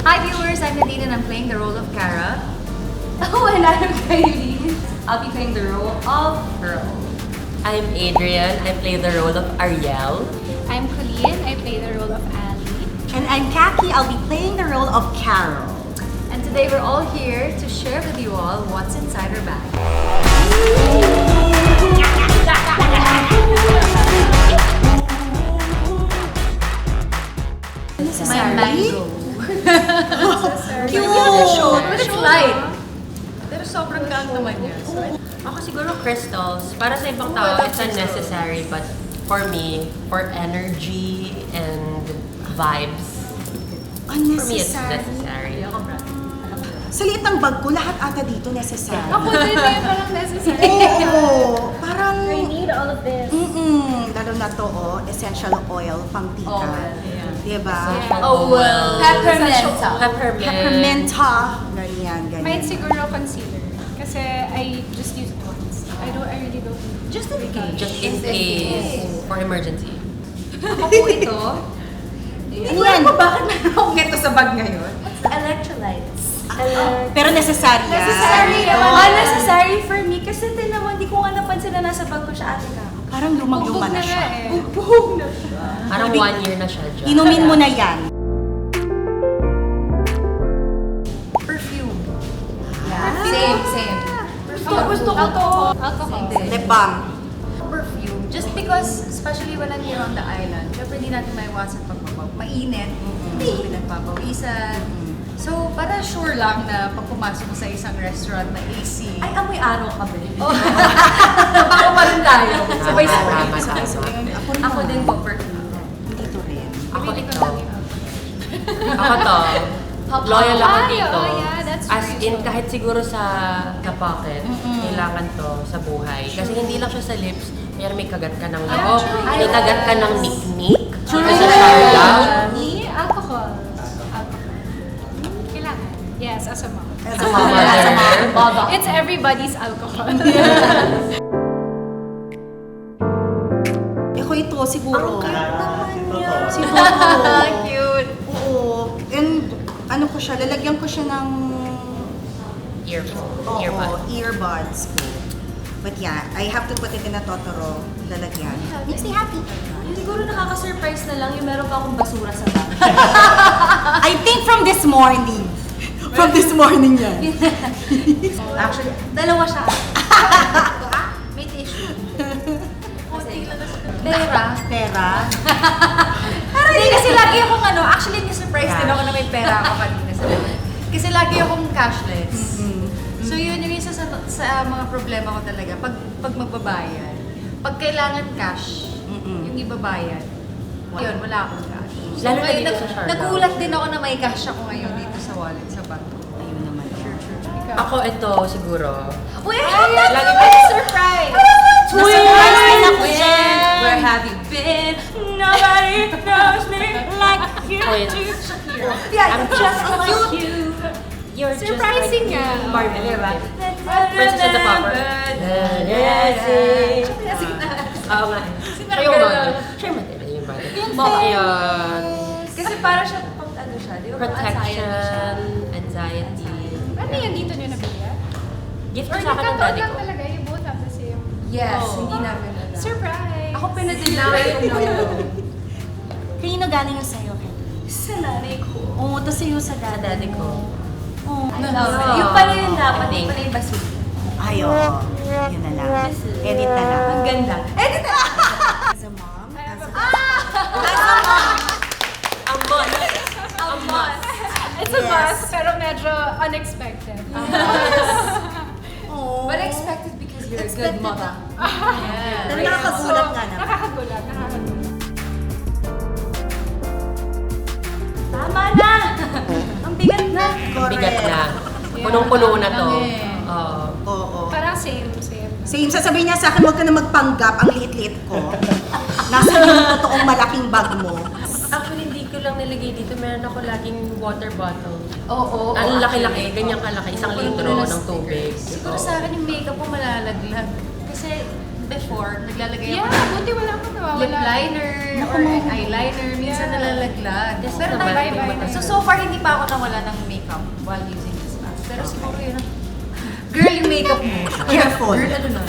Hi viewers, I'm Nadine and I'm playing the role of Kara. Oh, and I'm Kylie. I'll be playing the role of Pearl. I'm Adrian. I play the role of Ariel. I'm Colleen. I play the role of Allie. And I'm Kaki. I'll be playing the role of Carol. And today we're all here to share with you all what's inside our bag. My mango. Cute! But it's light. Pero sobrang gaan naman niya. So, Ako siguro crystals. Para sa ibang tao, it's unnecessary. But for me, for energy and vibes, for me it's necessary. Sa liit ng bag ko, lahat ata dito necessary. Ako din eh, parang necessary. Oo! Parang... I need all of this. Lalo na to, essential oil, pang tita. Diba? oh well. Peppermenta. Peppermenta. Ganyan, ganyan. Mine siguro concealer. Kasi I just use it once. I really don't need it. Just in case. Just in case, for emergency. Ako po ito. Ano yan? Bakit meron akong ito sa bag ngayon? Electrolytes. Pero necessary yan. Necessary. Oh. Unnecessary for me kasi tinan mo, hindi ko nga napansin na nasa bag ko siya ate ka. Parang lumang-luma na siya. Bugbog na siya. Parang 1 year na siya dyan. Inumin mo na yan. Perfume. Same. Gusto ko to. Alcohol. Lip balm. Perfume. Just because, especially when I'm here on the island, syempre hindi natin maiwasan pag mainit, hindi pinagpapawisan. So, para sure lang na pag pumasok mo sa isang restaurant na AC, Ay, amoy araw ka ba? baka pa rin tayo. Sabay-sabay. Tama. Ako din po, perfume. Dito rin. Ako Bibili ko ito. lang yung alcohol. Ako to. Loyal ako Ay, dito. oh, yeah, that's As true. in, kahit siguro sa pocket, kailangan to sa buhay. Kasi hindi lang siya sa lips, may kagat ka ng loob, may kagat ka ng niknik, sa sharda. Me, alcohol. Kailangan. Yes, as a mom. As a mother. It's everybody's alcohol. Ako ito, siguro. Siguro. Cute. Oo. And ano ko siya, lalagyan ko siya ng Earbud. earbuds ko. But yeah, I have to put it in a Totoro lalagyan. Makes me happy. Siguro nakaka-surprise na lang yung meron pa akong basura sa bag. I think from this morning. From this morning yan. Actually, dalawa siya. May tissue. Pera. Pera. Hindi kasi lagi akong actually na-surprise din ako na may pera ako kanina sa bag. Kasi lagi akong cashless. So yun yung isa sa mga problema ko talaga. Pag magbabayad, pag kailangan cash, yung ibabayad, yun, wala akong cash. So, Lalo na ngayon, dito sa Siargao. nagulat din ako na may cash ako ngayon dito sa wallet, sa bag ko. Ayun naman. Ako ito siguro. Uy, I have that Lagi naman! Surprise! Na-surprise din ako dyan. Where have you been? Nobody knows me like you Wait. do. Yeah, I'm just just cute. You're Surprising nga. Barbie, Diba? Princess and the Pauper. Oo nga. Siya yung body. Siya yung matira yung body. Yun. Kasi para siya pang ano siya, di ba? Pang anxiety siya. Protection, anxiety. Ano yan dito nyo nabili? Gift Or ko sa akin ng nagkataon daddy lang ko. talaga, you both have the same. Yes, Oh. hindi namin alam. Surprise! Ako pinadeliver yung Kanino galing yung sa'yo? sa nanay ko. Oo, to sa'yo sa Sa daddy ko. Oo. Yung pala yung dapat, yung pala yung basura. Ay, oo. Yun na lang. Edit na lang. Ang ganda. Edit na! As a mom, Ang boss. Ang boss. It's a bus, pero medyo unexpected. oh. But expected because you're a good mother. Pero nakakagulat nga naman. Nakakagulat. Tama na! Ang bigat na! Bigat na. Punong-puno na to. Oo. Oo. Parang same. Same, sasabihin niya sa akin, huwag ka na magpanggap, ang liit-liit ko. Nasaan yung totoong malaking bag mo? Actually, hindi ko lang nilagay dito. Meron ako laging water bottle. Oo. Ang laki-laki, ganyan kalaki. 1 litro ng tubig. Siguro sa akin yung makeup ko malalaglag. Kasi before, naglalagay ako Yeah, ng buti wala ko nawawala. lip liner or eyeliner, minsan Yeah. nalalaglag. Yes, Pero naman, bye-bye may na. mata- So far, hindi pa ako nawala ng makeup while using this mask. Pero siguro yun ang... Girl, yung makeup mo. Careful. Girl, ano na?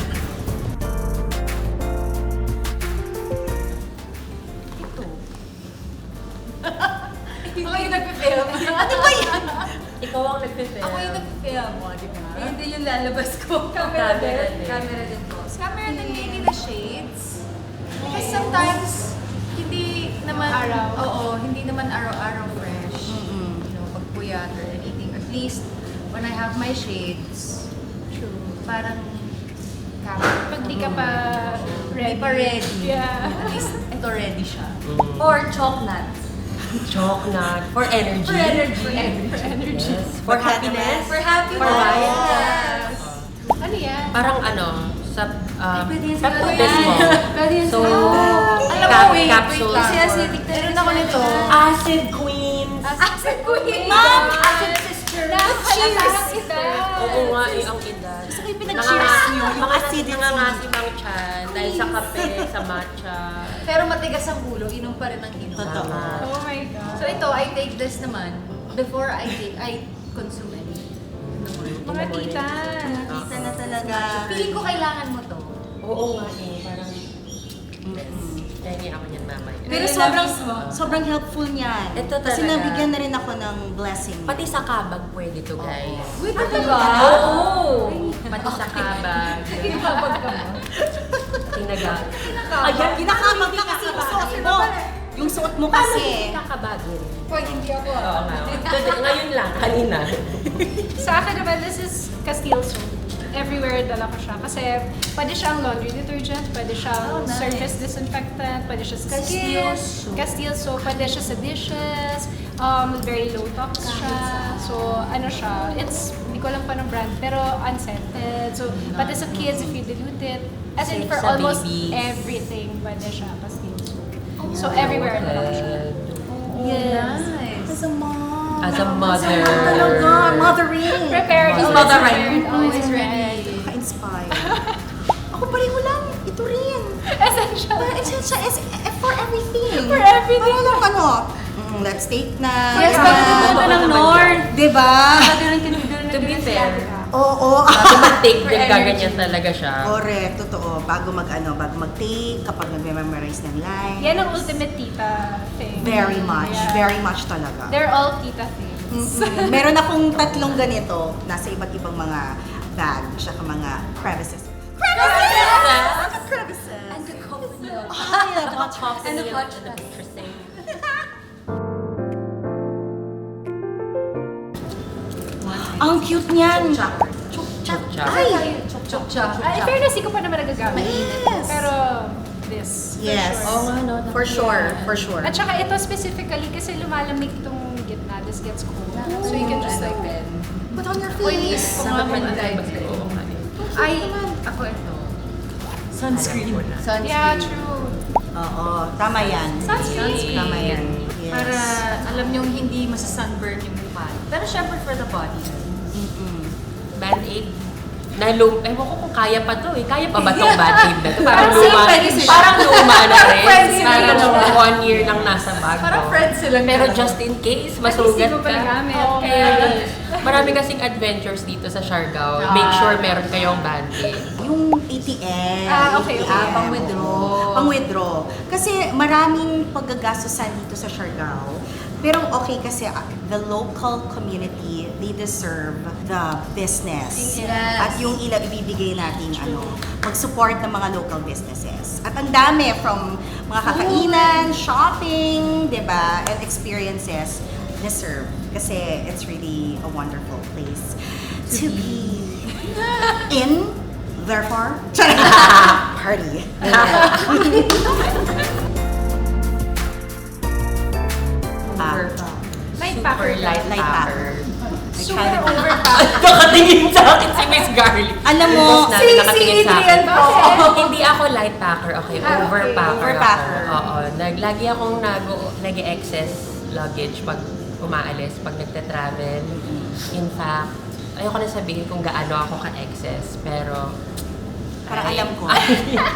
Ito. Ako yung nagpe-film. Ano ba yan? Ikaw ang nagpe-film. Ako yung nagpe-film mo, di ba? Hindi yung lalabas ko. Camera din. Camera din po. Camera din maybe the shades. Because sometimes, hindi naman, Araw. oo, hindi naman araw-araw fresh. You know, pag puyat or anything. At least, when I have my shades, True. parang camera. Pag di ka pa ready. Hindi pa ready. Yeah. At least, ito ready siya. Or chocolate. Chocolate. For energy. For energy. For energy. Yes. For happiness. For happiness. For vibes. Yes. Ano yan? Parang ano, sa Pwede yan sa sa tubig mo. Pwede yan So, Alam mo, wait, capsule. wait lang. Kasi acidic na Meron ako nito. Acid queens. Acid queen! Ma'am! Acid sister! Parang ita. Oo nga, ang edad. Gusto ko yung pinag-cheers nyo, yung acidity. Nangangasim ang tiyan dahil sa kape, sa matcha. Pero matigas ang ulo, inom pa rin ang inom. Totoo. Oh my God. So ito, I take this naman before I consume any. Mga tita. Kita na talaga. Feeling ko kailangan mo to. Oo nga eh, parang kaya ako niyan mamaya. Pero sobrang helpful niyan. Ito Kasi talaga. nabigyan na rin ako ng blessing. Pati sa kabag pwede to guys. Wait, Diba? Oo! Pati sa kabag. Kinabag ka mo. Tinaga. Ayan, ginakamag ka kasi yung suot mo. Yung suot mo kasi. Kakabagin. Pwede hindi ako. Oo nga. Ngayon lang, kanina. Sa akin naman, this is Castile soap. Everywhere dala ko siya. Kasi pwede siyang laundry detergent, pwede siyang nice. surface disinfectant, pwede siya sa Castile skin. soap. Castile soap. Pwede siya sa dishes. Very low tox siya. So, ano siya, hindi ko alam pa ng brand, pero unscented. So, pati sa kids, if you dilute it, as in Safe for sa almost babies. everything, pwede siya Castile soap. So, everywhere dala ko siya. Yes. As a mom. As a mother. Talaga, mothering. Prepared. Always always ready. prepared, Always ready. Nakaka-inspire. Ako pareho lang. Ito rin. Essential. Essential is for everything. For everything. Para lang ano, let's take na. Yes, diba? pwede din ito ng North. Diba? To be fair, Oo. bago mag-take din gaganyan talaga siya. Correct, totoo. Bago mag-take, kapag nag-memorize ng line. Yan ang ultimate tita thing. Very much, Yeah. very much talaga. They're all tita things. Meron akong 3 ganito, nasa iba't ibang mga bag, tsaka mga crevices. Crevices! And the coffee milk. Ay, about Coffee And the milk hot and the interesting. Ang cute niyan. Chop. Ay! Chok-chok. In fairness, hindi ko pa naman nagagamit. Yes. Pero, this. for Yes. sure. Oo nga, no? For sure. At saka ito specifically kasi lumalamig itong gitna. This gets cold. So you can just like Put on your Uy, face. Sa mga Ay, Oo nga eh. Ay, ako ito. Sunscreen. Sunscreen. Yeah, true. Oo, tama yan. Sunscreen. Tama yan. Yes. Para alam niyong hindi masa-sunburn yung mukha. Pero syempre for the body. Band-aid. Ewan ko kung kaya pa to eh. Kaya pa ba tong band-aid na to? Parang Parang luma. pwede sila. Parang luma na rin. Friends sila. Parang 1 year lang nasa bag Parang mo. friends silang Pero dalawa. just in case, At least masugat di mo pa ka. nagamit. Oo. Yes. Marami kasing adventures dito sa Siargao. Make sure meron kayong band-aid. Yung ATM, Okay. Pang-withdraw. Pang-withdraw. Kasi maraming paggagastosan dito sa Siargao. Pero okay kasi the local community, they deserve the business. Yes. At yung ibibigay natin, mag-support ng mga local businesses. At ang dami from mga kakainan, shopping, di ba, and experiences deserve. Kasi it's really a wonderful place to be in. Therefore, party. Light Super packer. light Light packer. Super overpacked. Nakatingin sa akin si Miss Garlic. Alam mo, Boss namin nakatingin sa akin. Bakit? Hindi ako light packer, okay. Overpacker Overpacker. ako. Oo. Lagi akong nag-excess luggage pag umaalis, pag Parang alam ko.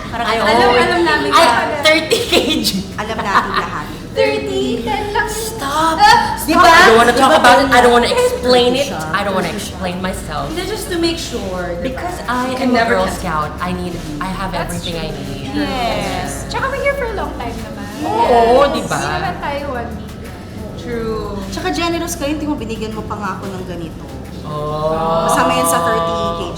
Parang I alam always- namin Ay, lahat. 30 kg. Alam natin lahat. 30, 10 lang. Stop. Di ba? I don't want to talk about it. I don't want to explain it. I don't want to explain myself. Hindi, just to make sure. Because I am a Girl Scout, I have everything I need. Yes. Tsaka we're here for a long time naman. Oo, di ba? Hindi naman tayo 1 week. True. Tsaka generous kayo, hindi mo binigyan mo pa nga ako ng ganito. Oh. Kasama yan sa 30 kg.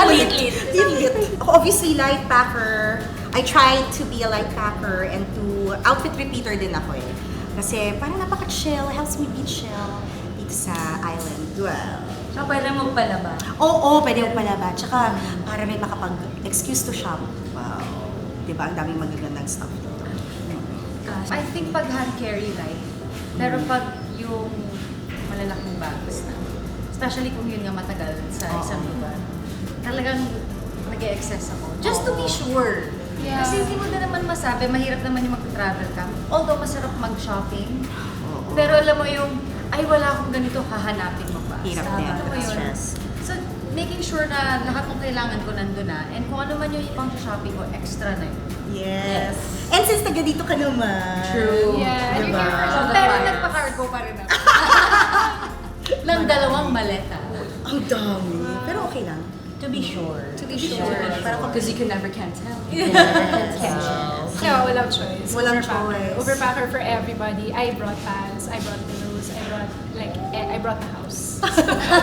Lit. Ako obviously light packer. I try to be a light packer and to outfit repeater din ako eh. Kasi parang napaka-chill, helps me be chill dito sa island. Well, So, pwede mong palaba. oo, pwede mo palaba. Tsaka para may makapag-excuse to shop. Wow. Diba? Ang daming magagandang stuff dito. I think pag hand carry light, pero pag yung malalaking bags na, especially kung yun nga matagal sa isang lugar, talagang nag-e-excess ako. Just to be sure. Yeah. Kasi hindi mo na naman masabi, mahirap naman yung mag-travel ka. Although masarap mag-shopping, pero alam mo yung, ay wala akong ganito, hahanapin mo pa. Hirap So, din, alam mo yun? stress. So, making sure na lahat ng kailangan ko nandun na, and kung ano man yung ipang shopping ko, extra na yun. Yes. And since taga dito ka naman. True. Yeah, you're Diba? here for the Pero fires. nagpa-cargo pa rin ako. Ng dalawang maleta. Ang dami. Pero okay lang. To be sure. To be sure. Because you can never can tell. So, walang choice. Walang Overpacker. choice. Overpacker for everybody. I brought pants, I brought pillows, I brought the house.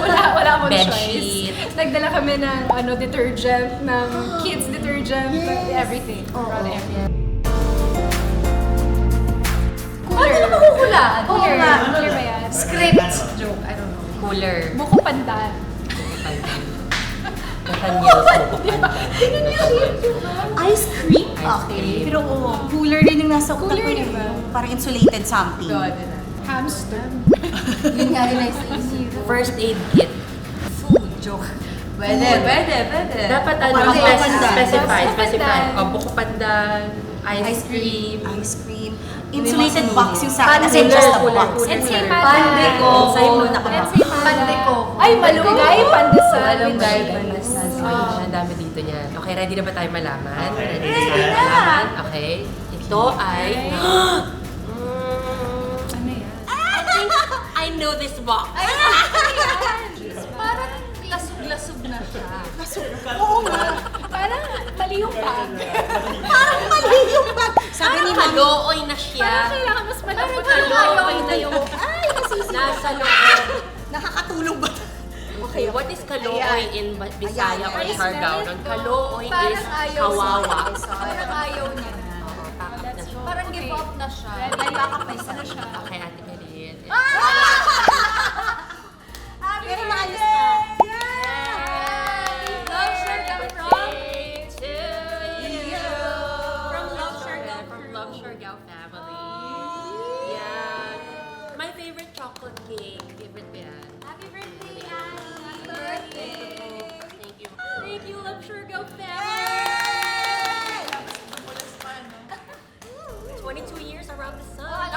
wala akong Bed choice. sheet. Nagdala kami ng detergent, ng kids detergent, everything. Brought everything. Ano na makukulaan? Cooler. Cooler ba yan? Script. Joke. I don't know. Cooler. Buko pandan. Ice cream? Okay. cream. Pero cooler din yung nasa utak Cooler ko. din ba? Parang insulated something. God, yun na. Hamster. Yun nga rin naisip. First aid kit. Food. Joke. Pwede. Dapat Parang buko pandan. specify. Buko pandan. Buko pandan, ice cream. Ice cream. Insulated box yung sa akin. Pan- As in just a cooler, box. cooler. Ensaymada. Pande ko. Ensaymada. Muna ka ba? Pande ko. Ay, malunggay, pandesal. Malunggay, with pandesal. cheese. Ang dami dito niyan. Okay, ready na ba tayo malaman? Ready na tayo malaman? Okay. Ito ay... Ano yan? I think I know this box. Parang lasog-lasog na siya. Oo nga. Parang mali yung bag. Parang mali yung bag. Sabi ni Mami. Kalooy na siya. Parang kailangan mas malambot. Kalooy na yung... Nasa loob. Nakakatulong ba? Okay, what is kalooy in Bisaya or Ayan. Siargao? Ang kalooy is Parang ayaw kawawa. Parang ayaw niya na. Parang give up na siya. May backup na isa na siya. Okay, Ate Merit. Pero maayos na. Love Siargao From Love Siargao, from Love Siargao family. Yeah. My favorite chocolate cake. Favorite ko yan. Happy birthday, Annie! Happy birthday! Thank you. Thank you, Love Siargao family. 22 years around the sun.